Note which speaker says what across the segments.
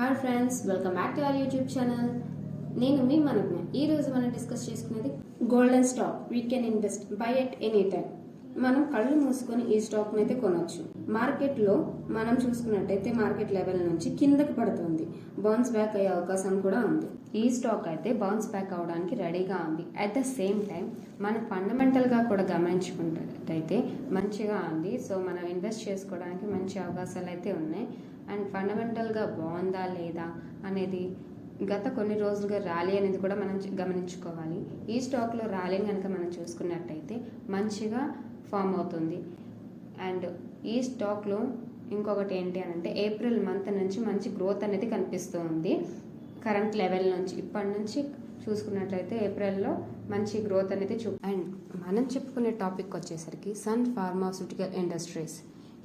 Speaker 1: Hi friends, welcome back to our YouTube channel. నేను మీ మనజ్ఞ. ఈ రోజు మనం డిస్కస్ చేసుకునేది golden stock. We can invest by at any time. మనం కళ్ళు మూసుకొని ఈ స్టాక్ అయితే కొనొచ్చు. మార్కెట్లో మనం చూసుకున్నట్టయితే మార్కెట్ లెవెల్ నుంచి కిందకి పడుతుంది, బౌన్స్ బ్యాక్ అయ్యే అవకాశం కూడా ఉంది. ఈ స్టాక్ అయితే బౌన్స్ బ్యాక్ అవడానికి రెడీగా ఉంది. అట్ ద సేమ్ టైం మనం ఫండమెంటల్గా కూడా గమనించుకున్నట్టయితే మంచిగా ఉంది. సో మనం ఇన్వెస్ట్ చేసుకోవడానికి మంచి అవకాశాలు అయితే ఉన్నాయి. అండ్ ఫండమెంటల్గా బాగుందా లేదా అనేది గత కొన్ని రోజులుగా ర్యాలీ అనేది కూడా మనం గమనించుకోవాలి. ఈ స్టాక్లో ర్యాలీని కనుక మనం చూసుకున్నట్టయితే మంచిగా ఫామ్ అవుతుంది. అండ్ ఈ స్టాక్లో ఇంకొకటి ఏంటి అని అంటే ఏప్రిల్ మంత్ నుంచి మంచి గ్రోత్ అనేది కనిపిస్తూ ఉంది. కరెంట్ లెవెల్ నుంచి ఇప్పటి నుంచి చూసుకున్నట్లయితే ఏప్రిల్లో మంచి గ్రోత్ అనేది అండ్ మనం చెప్పుకునే టాపిక్ వచ్చేసరికి సన్ ఫార్మాస్యూటికల్ ఇండస్ట్రీస్.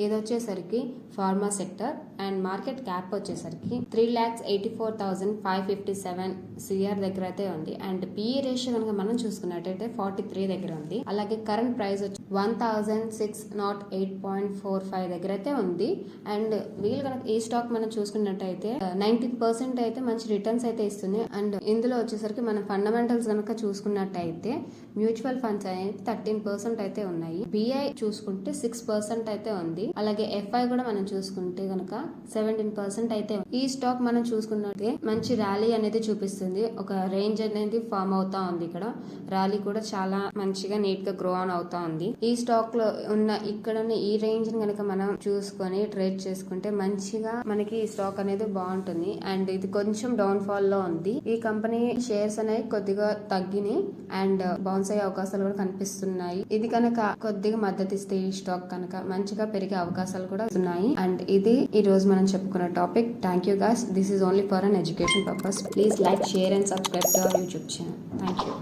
Speaker 1: ఇది వచ్చేసరికి pharma sector and market cap వచ్చేసరికి 3,84,557 CR దగ్గర అయితే ఉంది. అండ్ పిఈ రేషియో కనుక మనం చూసుకున్నట్టయితే 43 దగ్గర ఉంది. అలాగే కరెంట్ ప్రైస్ వచ్చి 1,608.45 దగ్గర అయితే ఉంది. అండ్ వీళ్ళు కనుక ఈ స్టాక్ మనం చూసుకున్నట్టయితే 19% అయితే మంచి రిటర్న్స్ అయితే ఇస్తుంది. అండ్ ఇందులో వచ్చేసరికి మనం ఫండమెంటల్స్ కనుక చూసుకున్నట్టయితే మ్యూచువల్ ఫండ్స్ అనేది 13% అయితే ఉన్నాయి. బిఐ చూసుకుంటే 6% అయితే ఉంది. అలాగే ఎఫ్ఐ కూడా మనం చూసుకుంటే కనుక 17% అయితే ఈ స్టాక్ మనం చూసుకున్నట్టే మంచి ర్యాలీ అనేది చూపిస్తుంది. ఒక రేంజ్ అనేది ఫామ్ అవుతా ఉంది. ఇక్కడ ర్యాలీ కూడా చాలా మంచిగా నీట్ గా గ్రో ఆన్ అవుతా ఉంది. ఈ స్టాక్ లో ఉన్న ఇక్కడ ఈ రేంజ్ ని కనుక మనం చూసుకొని ట్రేడ్ చేసుకుంటే మంచిగా మనకి ఈ స్టాక్ అనేది బాగుంటుంది. అండ్ ఇది కొంచెం డౌన్ ఫాల్ లో ఉంది. ఈ కంపెనీ షేర్స్ అనేవి కొద్దిగా తగ్గినాయి అండ్ బౌన్స్ అయ్యే అవకాశాలు కూడా కనిపిస్తున్నాయి. ఇది కనుక కొద్దిగా మద్దతు ఇస్తే ఈ స్టాక్ కనుక మంచిగా పెరిగే అవకాశాలు కూడా ఉన్నాయి. అండ్ ఇది ఈ రోజు మనం చెప్పుకున్న topic. Thank you guys. This is only for an education purpose. Please like, share and subscribe to our YouTube channel. Thank you.